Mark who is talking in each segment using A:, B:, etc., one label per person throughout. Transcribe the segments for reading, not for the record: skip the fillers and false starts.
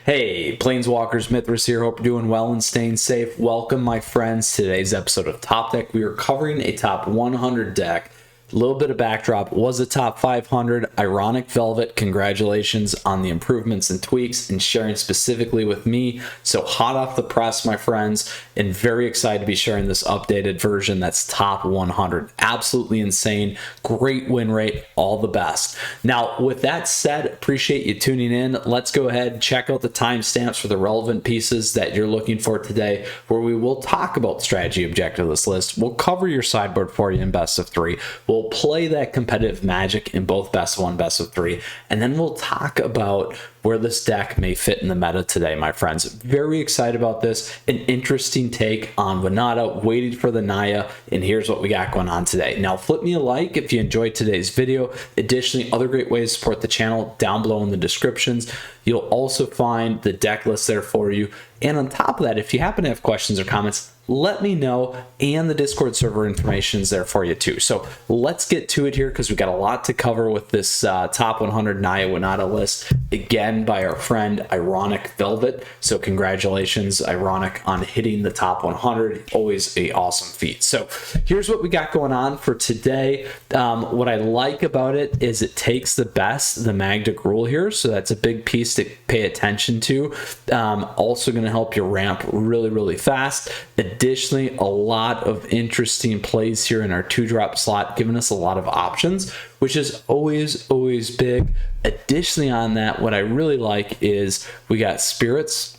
A: Hey, Planeswalkers, Mythras here. Hope you're doing well and staying safe. Welcome, my friends, to today's episode of Top Deck. We are covering a top 100 deck. A little bit of backdrop, was a top 500. Ironic Velvet, congratulations on the improvements and tweaks and sharing specifically with me. So hot off the press, my friends, and very excited to be sharing this updated version that's top 100. Absolutely insane. Great win rate. All the best. Now, with that said, appreciate you tuning in. Let's go ahead and check out the timestamps for the relevant pieces that you're looking for today, where we will talk about the strategy objective of this list. We'll cover your sideboard for you in best of three. We'll play that competitive Magic in both best of one, best of three, and then we'll talk about where this deck may fit in the meta today, my friends. Very excited about this. An interesting take on Winota, waiting for the Naya, and here's what we got going on today. Now, flip me a like if you enjoyed today's video. Additionally, other great ways to support the channel down below in the descriptions. You'll also find the deck list there for you. And on top of that, if you happen to have questions or comments, let me know, and the Discord server information is there for you too. So let's get to it here, because we got a lot to cover with this top 100 Naya Winota list, again by our friend Ironic Velvet. So congratulations, Ironic, on hitting the top 100. Always a awesome feat. So here's what we got going on for today. What I like about it is it takes the best, the Magda Gruul here, so that's a big piece to pay attention to. Also going to help you ramp really fast. Additionally, a lot of interesting plays here in our 2-drop slot, giving us a lot of options, which is always big. Additionally on that, what I really like is we got spirits,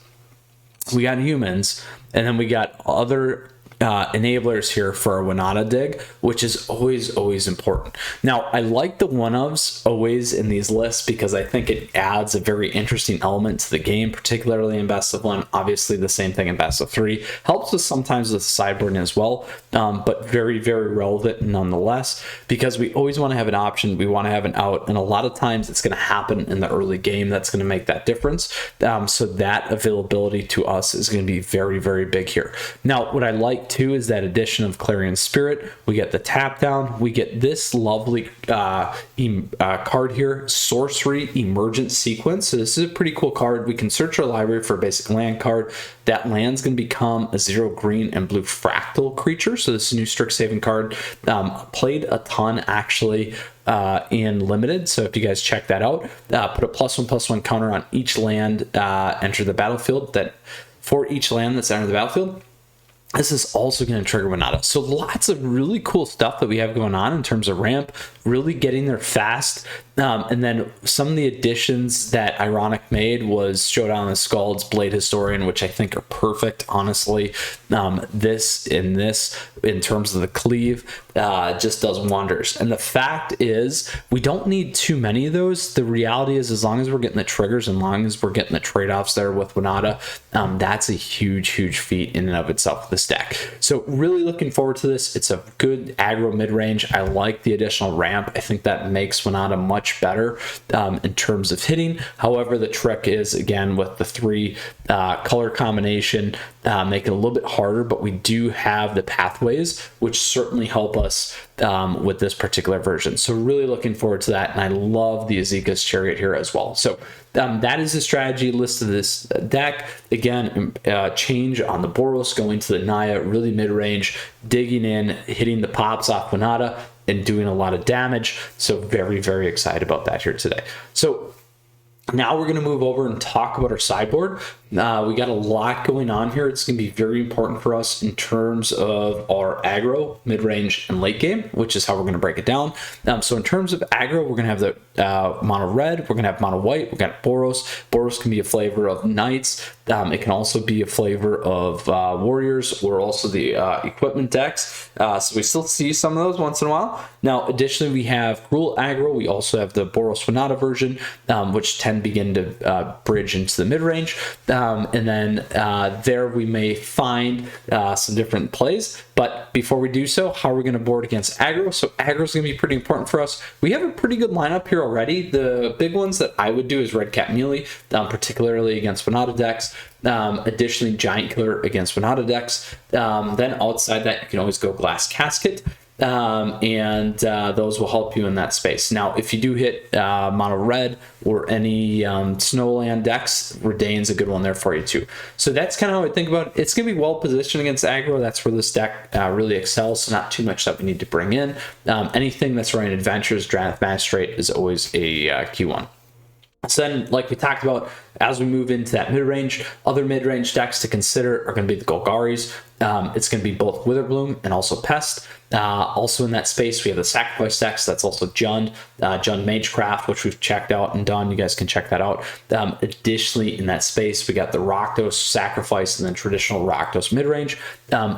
A: we got humans, and then we got other enablers here for our Winota dig, which is always important. Now, I like the one-ofs always in these lists because I think it adds a very interesting element to the game, particularly in best of one. Obviously, the same thing in best of three. Helps us sometimes with sideboarding as well, but very relevant nonetheless, because we always want to have an option, we want to have an out, and a lot of times it's going to happen in the early game. That's going to make that difference. So that availability to us is going to be very big here. Now, what I like too is that addition of Clarion Spirit. We get the tap down. We get this lovely card here, Sorcery Emergent Sequence. So this is a pretty cool card. We can search our library for a basic land card. That land's going to become a 0 green and blue fractal creature. So this is a new Strixhaven card. Played a ton actually in limited, so if you guys check that out, put a +1/+1 counter on each land enter the battlefield. That for each land that's entered the battlefield, this is also going to trigger Winota. So lots of really cool stuff that we have going on in terms of ramp, really getting there fast. And then some of the additions that Ironic made was Showdown of the Scalds, Blade Historian, which I think are perfect, honestly. This in terms of the cleave just does wonders. And the fact is, we don't need too many of those. The reality is, as long as we're getting the triggers, and as long as we're getting the trade-offs there with Winota, that's a huge feat in and of itself, this deck. So really looking forward to this. It's a good aggro mid-range. I like the additional ramp. I think that makes Winota much better in terms of hitting. However, the trick is, again, with the 3 color combination, make it a little bit harder, but we do have the pathways, which certainly help us with this particular version. So really looking forward to that, and I love the Azeka's Chariot here as well. So that is the strategy list of this deck. Again, change on the Boros, going to the Naya, really mid-range, digging in, hitting the pops off Winota, and doing a lot of damage. So very excited about that here today. So now we're going to move over and talk about our sideboard. We got a lot going on here. It's going to be very important for us in terms of our aggro, mid-range, and late game, which is how we're going to break it down. So in terms of aggro, we're going to have the mono red, we're going to have mono white, we've got Boros. Boros can be a flavor of knights. It can also be a flavor of warriors, or also the equipment decks. So we still see some of those once in a while. Now, additionally, we have Gruul aggro. We also have the Boros Winota version, which tend to begin to bridge into the mid-range. And then there we may find some different plays. But before we do so, how are we going to board against aggro? So aggro is going to be pretty important for us. We have a pretty good lineup here already. The big ones that I would do is Red Cat Melee, particularly against Winota decks. Additionally, Giant Killer against Winota decks. Then outside that, you can always go Glass Casket. and those will help you in that space. Now, if you do hit mono red or any snowland decks, Redain's a good one there for you too. So that's kind of how I think about it. It's going to be well positioned against aggro. That's where this deck really excels, so not too much that we need to bring in. Anything that's running adventures, Draft Magistrate is always a key one. So then, like we talked about, as we move into that mid-range, other mid-range decks to consider are going to be the Golgaris. It's going to be both Witherbloom and also Pest. Also in that space, we have the Sacrifice decks. That's also Jund Magecraft, which we've checked out and done. You guys can check that out. Additionally, in that space, we got the Rakdos Sacrifice and then traditional Rakdos mid-range.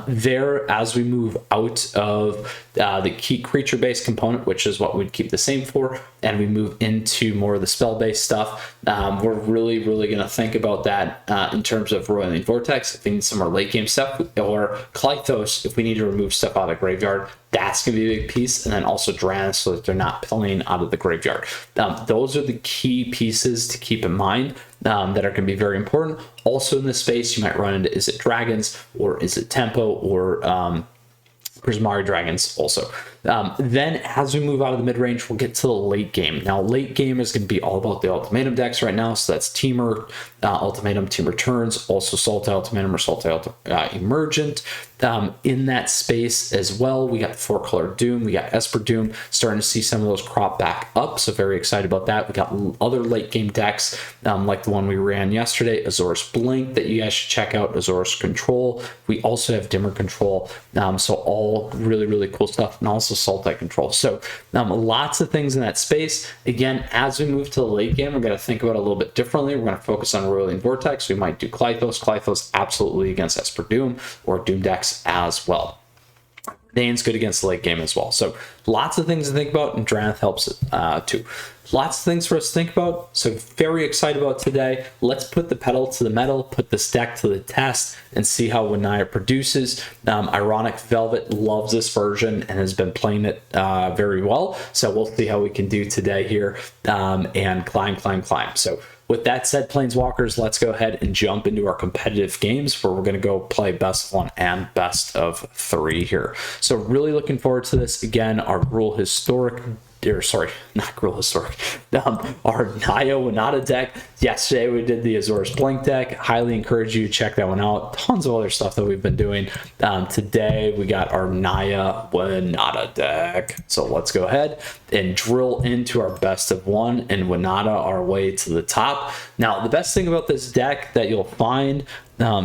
A: There, as we move out of the key creature-based component, which is what we'd keep the same for, and we move into more of the spell-based stuff, we're really going to think about that in terms of Roiling Vortex, if we need some more late-game stuff, or Klythos, if we need to remove stuff out of the graveyard. That's going to be a big piece, and then also Drannith, so that they're not playing out of the graveyard. Those are the key pieces to keep in mind that are going to be very important. Also in this space, you might run into, is it Dragons, or is it Tempo, or Prismari Dragons also. Then as we move out of the mid-range, we'll get to the late game. Now, late game is going to be all about the Ultimatum decks right now. So that's Temur, Ultimatum, Team Returns, also Sultai Ultimatum or Sultai Emergent. In that space as well, we got 4-color Doom, we got Esper Doom, starting to see some of those crop back up. So very excited about that. We got other late game decks like the one we ran yesterday, Azorus Blink, that you guys should check out, Azorus Control. We also have Dimmer Control. So all really cool stuff, and also Sultai Control. So lots of things in that space. Again, as we move to the late game, we're going to think about it a little bit differently. We're going to focus on Roiling Vortex. We might do Klythos. Klythos absolutely against Esper Doom or Doom decks as well. Dane's good against the late game as well. So lots of things to think about, and Drannith helps too. Lots of things for us to think about. So very excited about today. Let's put the pedal to the metal, put this deck to the test, and see how Naya produces. Ironic Velvet loves this version and has been playing it very well. So we'll see how we can do today here and climb. So with that said, Planeswalkers, let's go ahead and jump into our competitive games where we're going to go play best of 1 and best of 3 here. So really looking forward to this. Again, our Gruul Historic, or sorry, not Gruul Historic, our Naya Winota deck. Yesterday we did the Azorus Blink deck. Highly encourage you to check that one out. Tons of other stuff that we've been doing. Today we got our Naya Winota deck. So let's go ahead and drill into our best of 1 and Winota our way to the top. Now, the best thing about this deck that you'll find,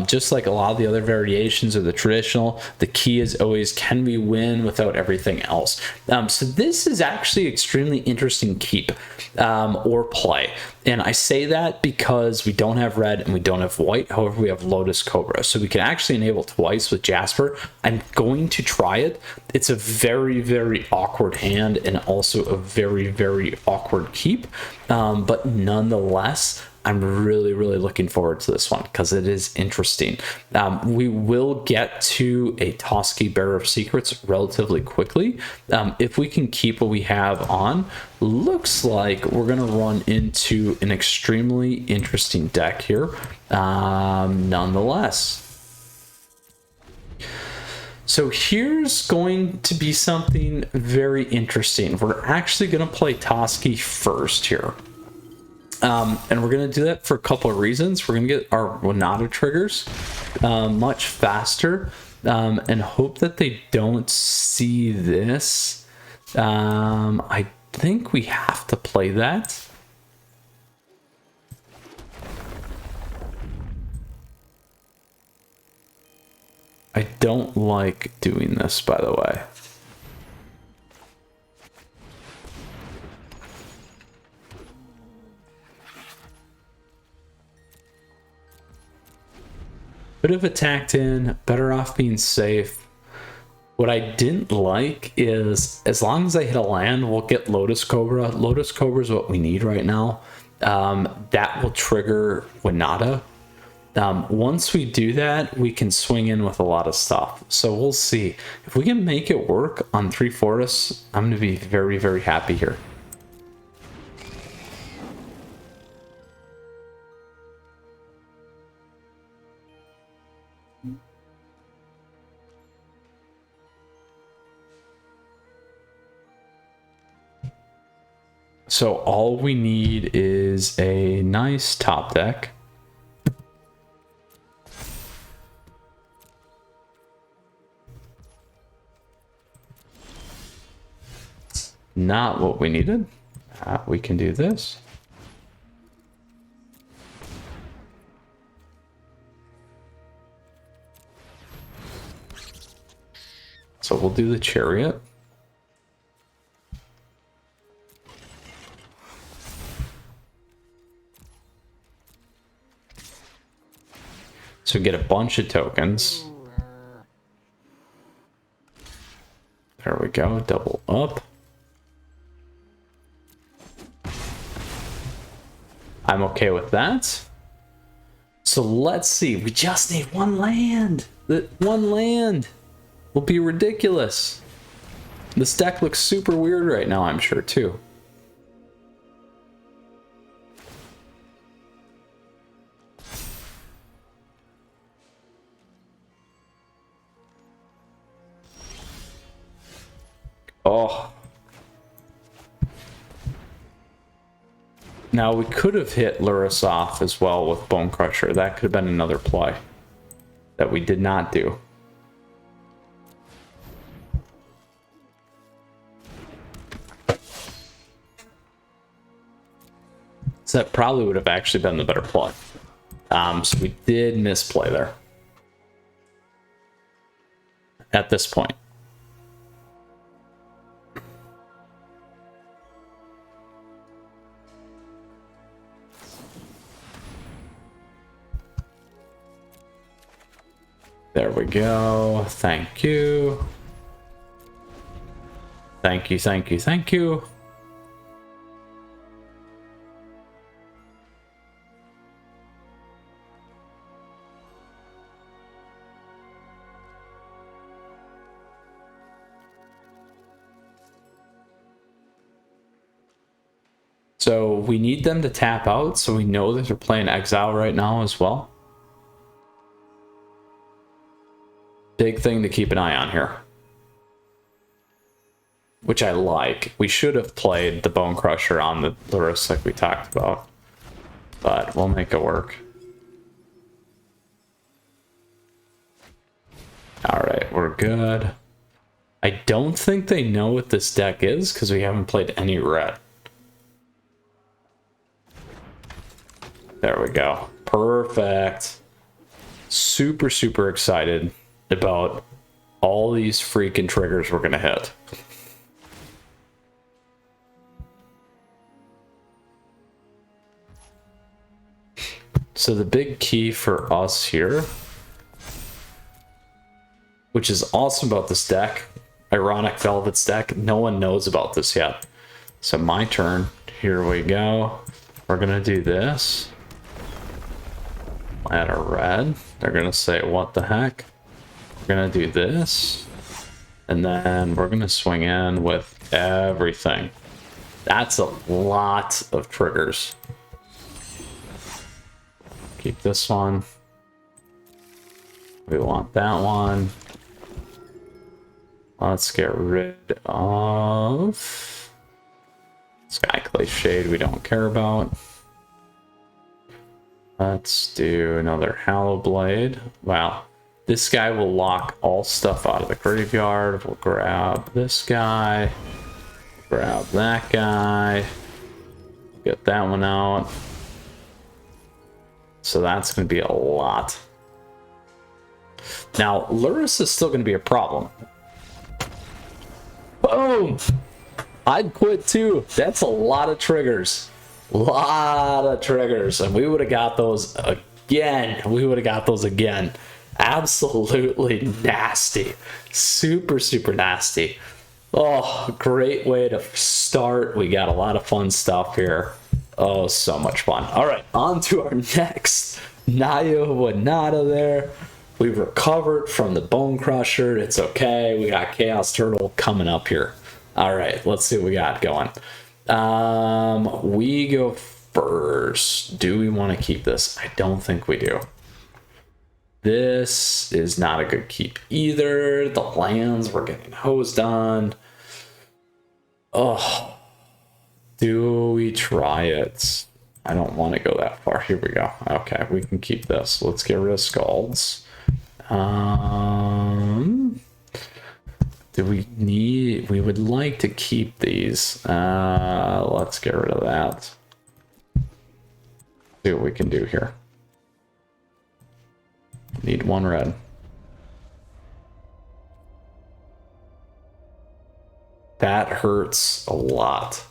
A: just like a lot of the other variations of the traditional, the key is always, can we win without everything else? So this is actually extremely interesting keep or play. And I say that because we don't have red and we don't have white. However, we have Lotus Cobra. So we can actually enable twice with Jasper. I'm going to try it. It's a very awkward hand and also a very awkward keep. But nonetheless, I'm really looking forward to this one because it is interesting. We will get to a Toski Bearer of Secrets relatively quickly. If we can keep what we have on, looks like we're going to run into an extremely interesting deck here nonetheless. So here's going to be something very interesting. We're actually going to play Toski first here. And we're going to do that for a couple of reasons. We're going to get our Winota triggers much faster and hope that they don't see this. I think we have to play that. I don't like doing this, by the way. Could have attacked in, better off being safe. What I didn't like is, as long as I hit a land, we'll get Lotus Cobra. Lotus Cobra is what we need right now. That will trigger Winota. Once we do that, we can swing in with a lot of stuff. So we'll see. If we can make it work on 3 Fortis, I'm going to be very happy here. So all we need is a nice top deck. Not what we needed. We can do this. So we'll do the chariot. So we get a bunch of tokens. There we go, double up. I'm okay with that. So let's see, we just need one land. That one land will be ridiculous. This deck looks super weird right now, I'm sure, too. Oh. Now, we could have hit Lurrus off as well with Bone Crusher. That could have been another play that we did not do. So that probably would have actually been the better play. So we did misplay there. At this point. There we go. Thank you. Thank you, thank you, thank you. So we need them to tap out, so we know that they're playing Exile right now as well. Big thing to keep an eye on here. Which I like. We should have played the Bone Crusher on the Lurrus like we talked about. But we'll make it work. Alright, we're good. I don't think they know what this deck is because we haven't played any red. There we go. Perfect. Super, super excited about all these freaking triggers we're gonna hit. So the big key for us here, which is awesome about this deck, Ironic Velvet's deck, no one knows about this yet. So my turn, here we go. We're gonna do this. Add a red. They're gonna say, what the heck? We're gonna do this. And then we're gonna swing in with everything. That's a lot of triggers. Keep this one. We want that one. Let's get rid of Skyclay Shade we don't care about. Let's do another Hallow Blade. Wow. This guy will lock all stuff out of the graveyard. We'll grab this guy. Grab that guy. Get that one out. So that's going to be a lot. Now, Lurrus is still going to be a problem. Boom! I'd quit too. That's a lot of triggers. Lot of triggers. And we would have got those again. We would have got those again. Absolutely nasty. Super, super nasty. Oh, great way to start. We got a lot of fun stuff here. Oh, so much fun. All right, on to our next. Naya Winota there. We've recovered from the Bone Crusher. It's okay. We got Chaos Turtle coming up here. All right, let's see what we got going. We go first. Do we want to keep this? I don't think we do. This is not a good keep either. The lands we're getting hosed on. Oh. Do we try it? I don't want to go that far. Here we go. Okay, we can keep this. Let's get rid of Scalds. Do we need... We would like to keep these. Let's get rid of that. See what we can do here. Need one red. That hurts a lot.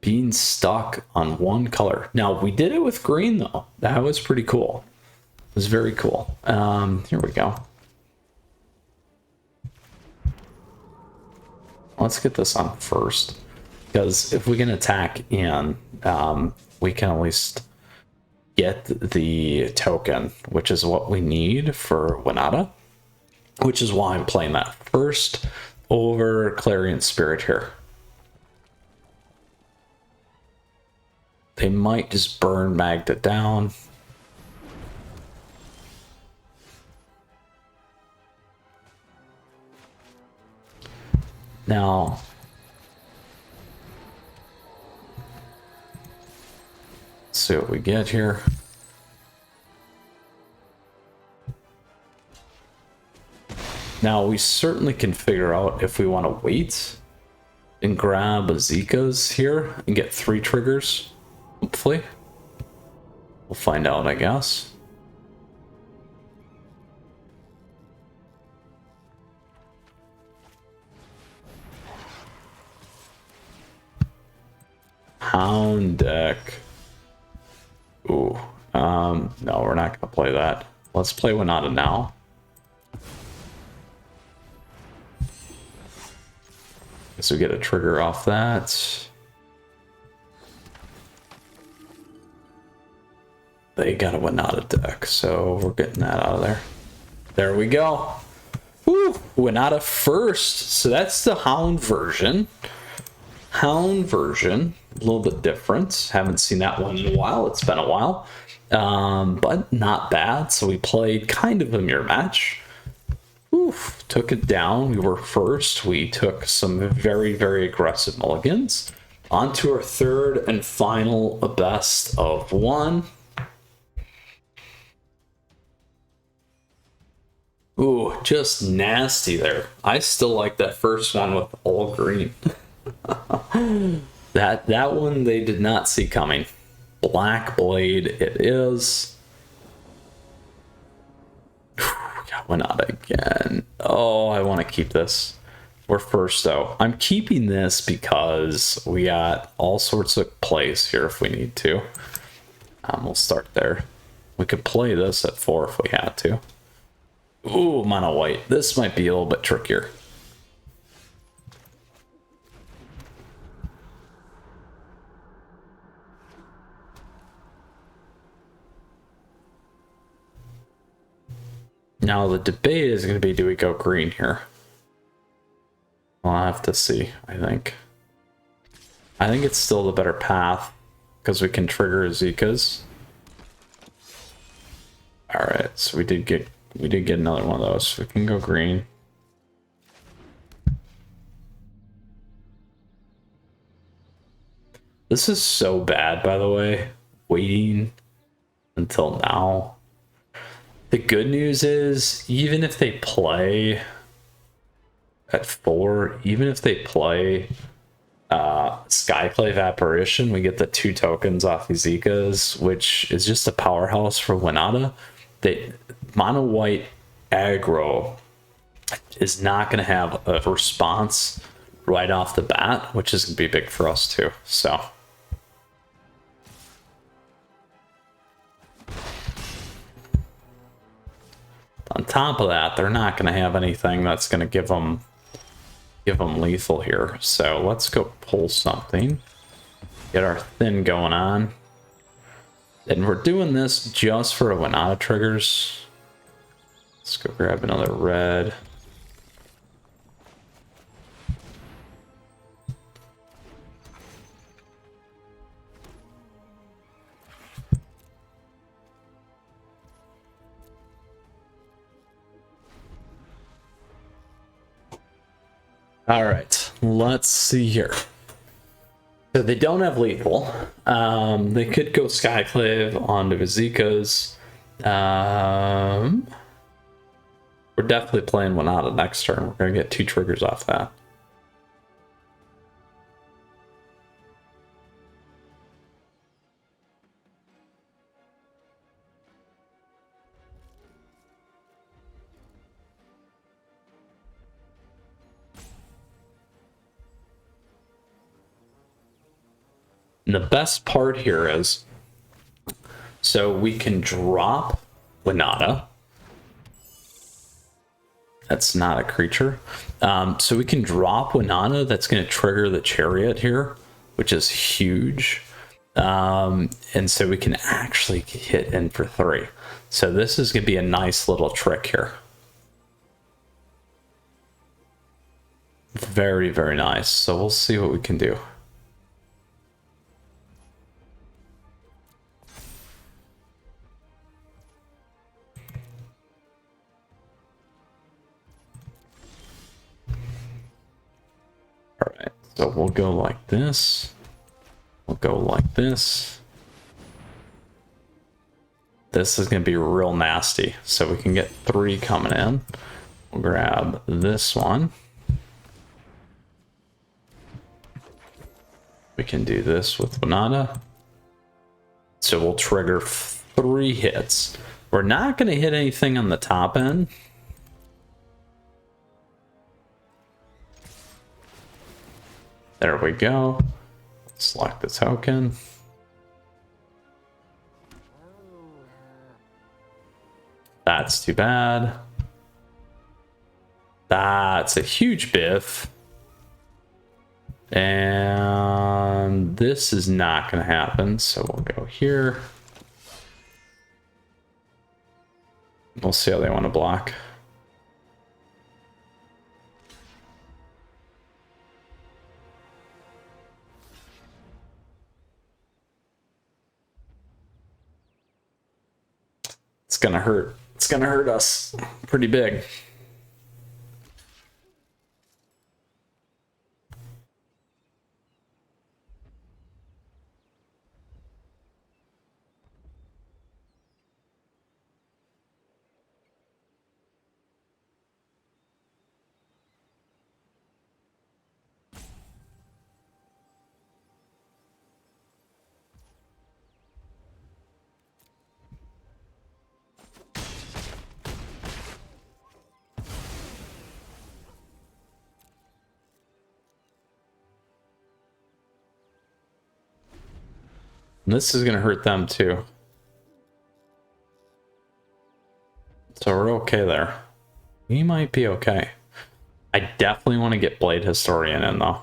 A: Being stuck on one color. Now, we did it with green, though. That was pretty cool. It was very cool. Here we go. Let's get this on first. Because if we can attack in, we can at least get the token, which is what we need for Winota. Which is why I'm playing that first over Clarion Spirit here. They might just burn Magda down. Now, let's see what we get here. Now, we certainly can figure out if we want to wait and grab a Zika's here and get 3 triggers, hopefully. We'll find out, I guess. Hound deck. Ooh, no, we're not going to play that. Let's play Winota now. So we get a trigger off that. They got a Winota deck, so we're getting that out of there. There we go. Woo! Winota first. So that's the Hound version. Hound version, a little bit different. Haven't seen that one in a while. It's been a while. But not bad. So we played kind of a mirror match. Oof, took it down. We were first. We took some very, very aggressive mulligans. On to our third and final best of one. Ooh, just nasty there. I still like that first one with all green. that one they did not see coming. Black Blade it is. Went out again. Oh, I want to keep this. We're first though. I'm keeping this because we got all sorts of plays here if we need to. We'll start there. We could play this at 4 if we had to. Ooh, mono white. This might be a little bit trickier. Now the debate is going to be, do we go green here? Well, I'll have to see, I think. I think it's still the better path because we can trigger Zika's. Alright, so we did get another one of those. So we can go green. This is so bad, by the way. Waiting until now. The good news is, even if they play at 4, even if they play Skyclave Apparition, we get the 2 tokens off these Zekas, which is just a powerhouse for Winota. Mono white aggro is not going to have a response right off the bat, which is going to be big for us too. So on top of that, they're not going to have anything that's going to give them lethal here. So let's go pull something, get our thin going on. And we're doing this just for Winota triggers. Let's go grab another red. All right, let's see here. So they don't have lethal. They could go Skyclave onto Vizika's. We're definitely playing Winota next turn. We're going to get 2 triggers off that. And the best part here is, so we can drop Winota. That's not a creature. So we can drop Winota. That's going to trigger the Chariot here, which is huge. And so we can actually hit in for 3. So this is going to be a nice little trick here. Very, very nice. So we'll see what we can do. All right, so we'll go like this. We'll go like this. This is going to be real nasty. So we can get 3 coming in. We'll grab this one. We can do this with Winota. So we'll trigger 3 hits. We're not going to hit anything on the top end. There we go. Select the token. That's too bad. That's a huge biff. And this is not going to happen. So we'll go here. We'll see how they want to block. It's gonna hurt. It's gonna hurt us pretty big. And this is going to hurt them too. So we're okay there. We might be okay. I definitely want to get Blade Historian in though.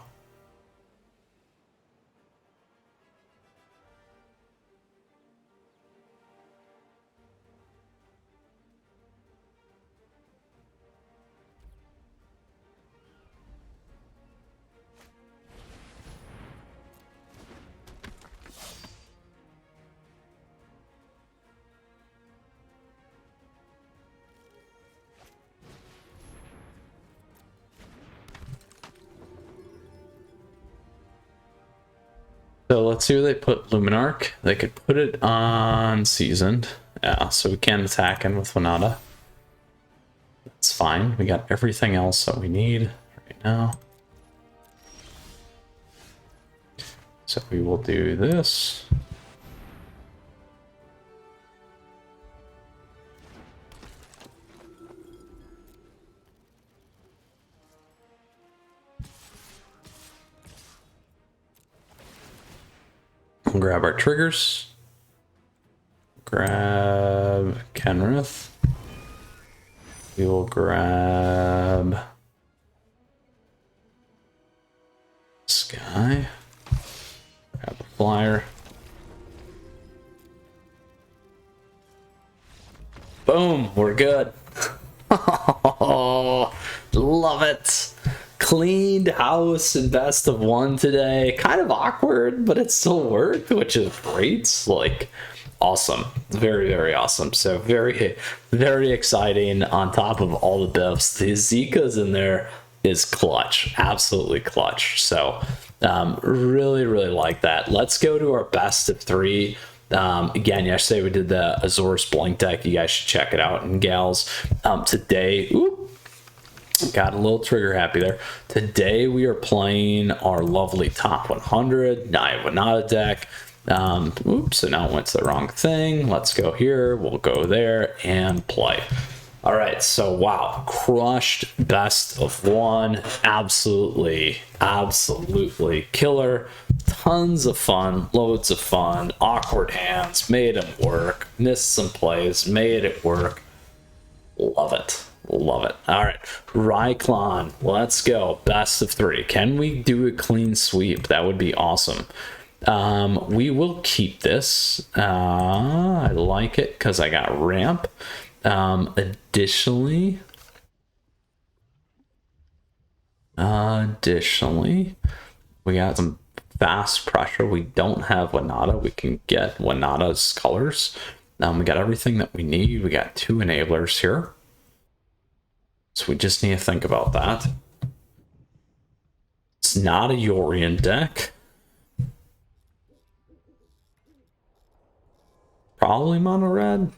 A: So let's see where they put Luminarch. They could put it on Seasoned. Yeah, so we can attack in with Winota. That's fine. We got everything else that we need right now. So we will do this. We'll grab our triggers. Grab Kenrith. We will grab Sky. Grab a flyer. Boom, we're good. Oh, love it. Cleaned house and best of 1 today. Kind of awkward, but it still worked, which is great. Like, awesome. Very, very awesome. So very, very exciting on top of all the buffs. The Zika's in there is clutch, absolutely clutch. So really, really like that. Let's go to our best of 3. Again, yesterday we did the Azores Blink deck. You guys should check it out. And gals, today, got a little trigger happy there. Today we are playing our lovely top 100 Naya Winota deck. So now it went to the wrong thing. Let's go here. We'll go there and play. All right, so wow, crushed best of 1. Absolutely killer. Tons of fun, loads of fun. Awkward hands, made them work. Missed some plays, made it work. Love it. Love it. All right, Ryclon, let's go. Best of 3. Can we do a clean sweep? That would be awesome. We will keep this. I like it because I got ramp. Additionally, we got some fast pressure. We don't have Winota. We can get Winota's colors. We got everything that we need. We got 2 enablers here. So we just need to think about that. It's not a Yorion deck. Probably mono red.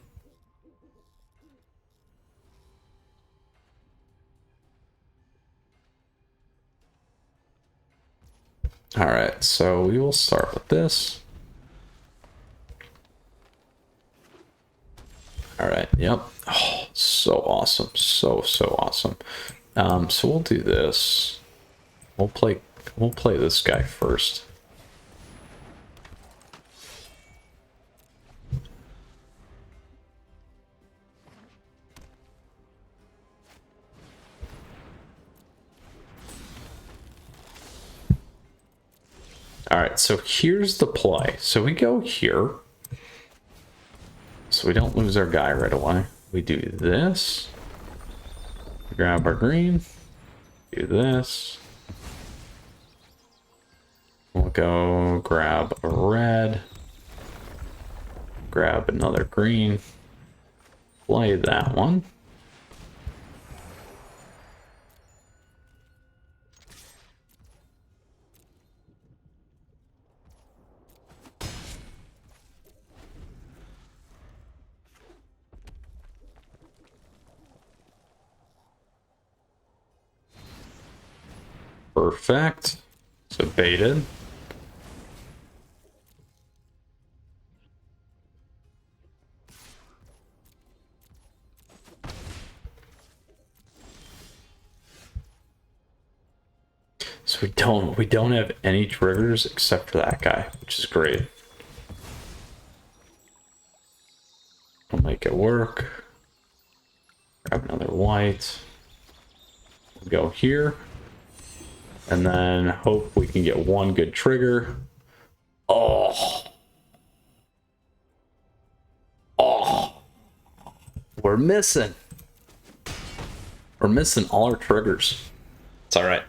A: All right, so we will start with this. All right, yep. Oh, so awesome. So awesome. So we'll do this. We'll play this guy first. All right, so here's the play. So we go here. So we don't lose our guy right away. We do this. We grab our green. Do this. We'll go grab a red. Grab another green. Play that one. Perfect. So baited. So we don't have any triggers except for that guy, which is great. We'll make it work. Grab another white. We'll go here. And then hope we can get one good trigger. Oh. We're missing all our triggers. It's all right.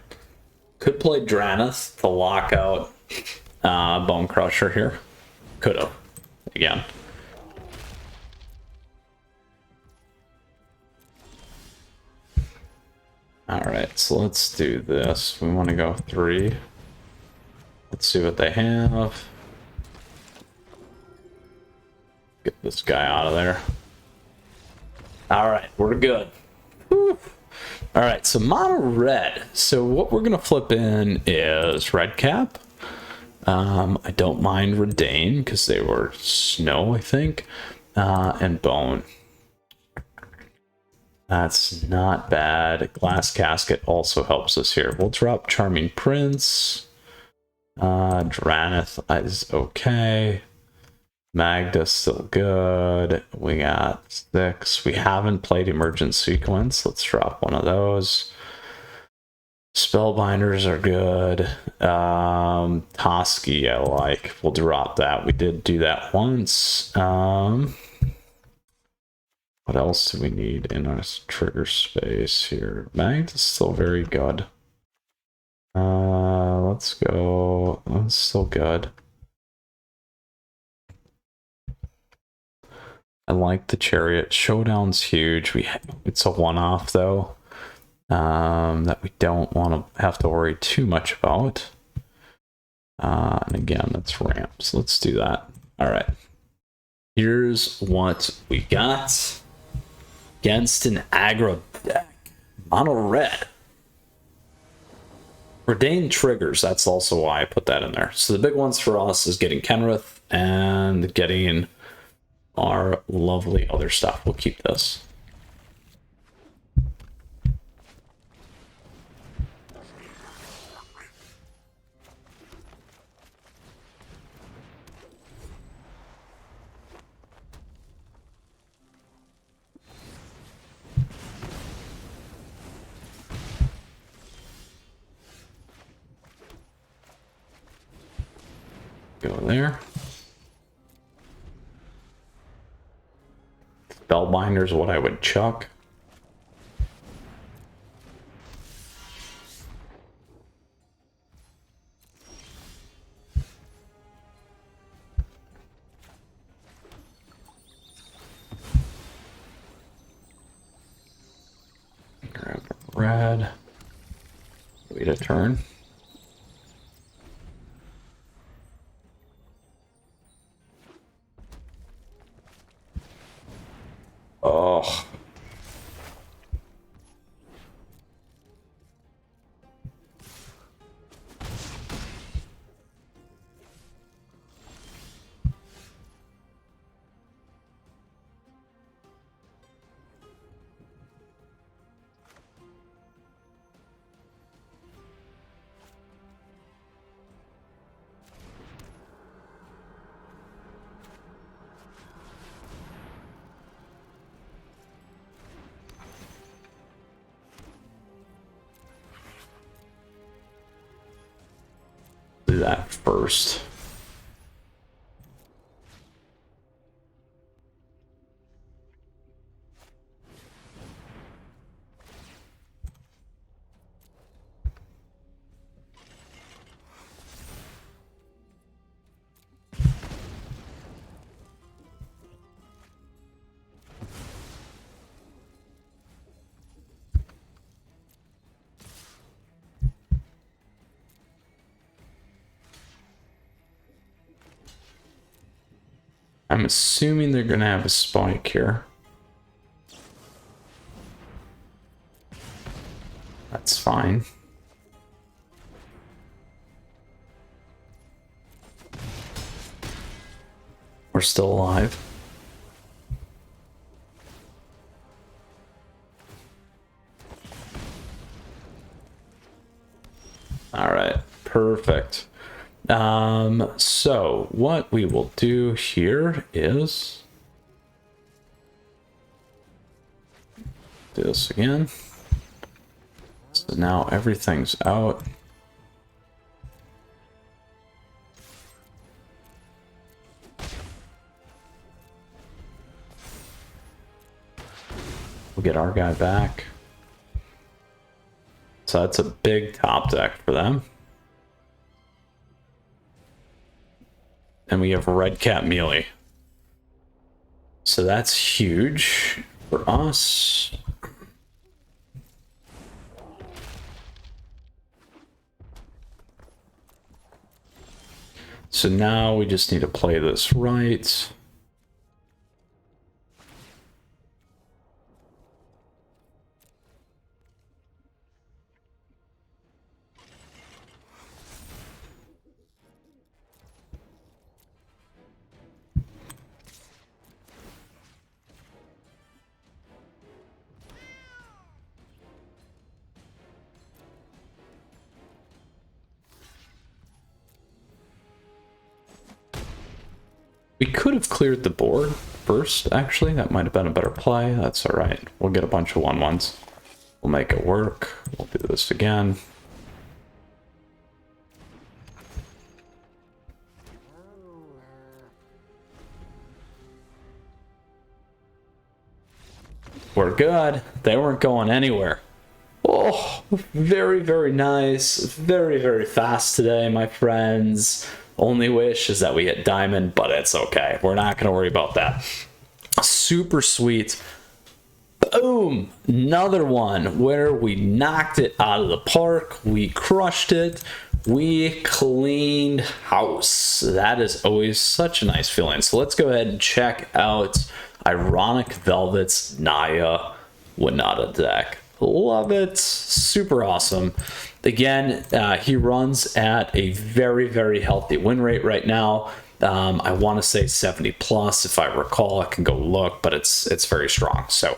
A: Could play Draneth to lock out Bone Crusher here. Could have. Again. Alright, so let's do this. We want to go 3. Let's see what they have. Get this guy out of there. Alright, we're good. Alright, so mono red. So what we're going to flip in is red cap. I don't mind Redain because they were snow, I think. And bone. That's not bad. Glass Casket also helps us here. We'll drop Charming Prince. Draneth is okay. Magda's still good. We got 6. We haven't played Emergent Sequence. Let's drop one of those. Spellbinders are good. Toski I like. We'll drop that. We did do that once. What else do we need in our trigger space here? Magda is still very good. Let's go. That's still good. I like the Chariot. Showdown's huge. It's a one-off though. that we don't want to have to worry too much about. And again, that's ramps. Let's do that. All right. Here's what we got against an aggro deck. Mono red. Ordained triggers, that's also why I put that in there. So the big ones for us is getting Kenrith and getting our lovely other stuff. We'll keep this. Go there. Spellbinder's what I would chuck. Grab red. Wait a turn. Oh. Do that first. I'm assuming they're gonna have a spike here. That's fine. We're still alive. All right, perfect. So what we will do here is do this again. So now everything's out. We'll get our guy back. So that's a big top deck for them. And we have Red Cat Melee. So that's huge for us. So now we just need to play this right. We could have cleared the board first, actually. That might have been a better play. That's all right. We'll get a bunch of 1/1s. We'll make it work. We'll do this again. We're good. They weren't going anywhere. Oh, very, very nice. Very, very fast today, my friends. Only wish is that we hit diamond, but it's okay. We're not going to worry about that. Super sweet. Boom! Another one where we knocked it out of the park. We crushed it. We cleaned house. That is always such a nice feeling. So let's go ahead and check out Ironic Velvet's Naya Winota deck. Love it. Super awesome. Again, he runs at a very, very healthy win rate right now. I want to say 70 plus if I recall. I can go look, but it's very strong. So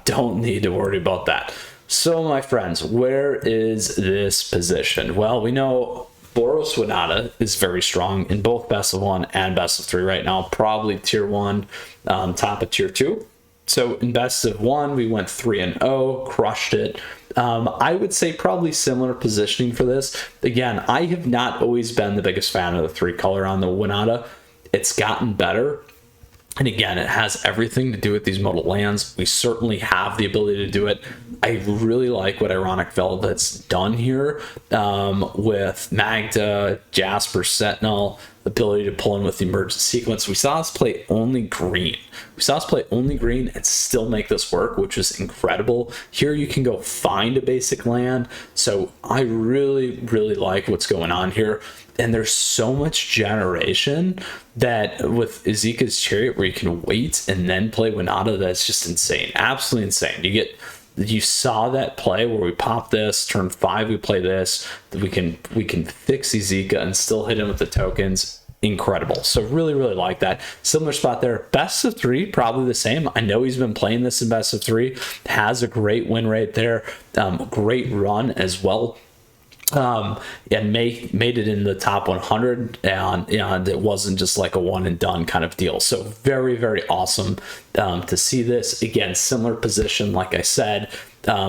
A: don't need to worry about that. So my friends, where is this position? Well, we know Boros Winota is very strong in both best of 1 and best of 3 right now. Probably tier 1, top of tier 2. So in best of 1, we went 3-0, crushed it. I would say probably similar positioning for this. Again, I have not always been the biggest fan of the 3 color on the Winota. It's gotten better. And again, it has everything to do with these modal lands. We certainly have the ability to do it. I really like what Ironic Velvet's done here with Magda, Jasper, Sentinel, ability to pull in with the emergent sequence. We saw us play only green. We saw us play only green and still make this work, which is incredible. Here you can go find a basic land. So I really, really like what's going on here. And there's so much generation that with Azeka's Chariot where you can wait and then play Winota, that's just insane. Absolutely insane. You saw that play where we pop this, turn 5 we play this, we can fix Azeka and still hit him with the tokens. Incredible. So really, really like that. Similar spot there. Best of 3, probably the same. I know he's been playing this in best of 3, has a great win rate there, great run as well. And made it in the top 100, and it wasn't just like a one and done kind of deal. So very, very awesome to see this. Again, similar position, like I said,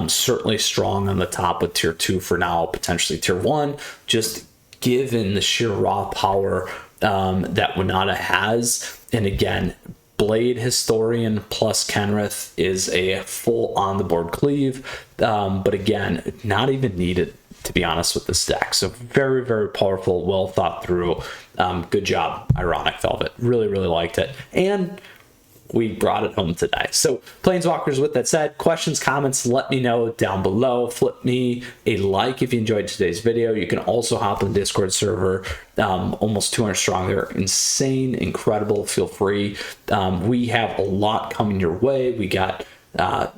A: certainly strong on the top with tier 2 for now, potentially tier 1, just given the sheer raw power that Winota has. And again, Blade Historian plus Kenrith is a full on the board cleave, but again, not even needed, to be honest, with this deck. So very, very powerful, well thought through. Good job, Ironic Velvet. Really, really liked it. And we brought it home today. So Planeswalkers, with that said, questions, comments, let me know down below. Flip me a like if you enjoyed today's video. You can also hop on the Discord server, almost 200 strong there. Insane, incredible. Feel free. We have a lot coming your way. We got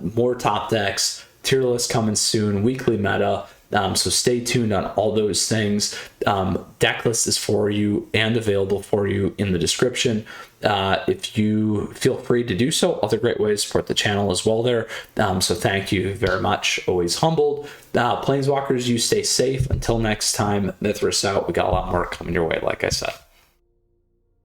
A: more top decks, tier list coming soon, weekly meta. So stay tuned on all those things. Deck list is for you and available for you in the description. If you feel free to do so, other great ways to support the channel as well there. So thank you very much. Always humbled. Planeswalkers, you stay safe. Until next time, Mythras out. We got a lot more coming your way, like I said.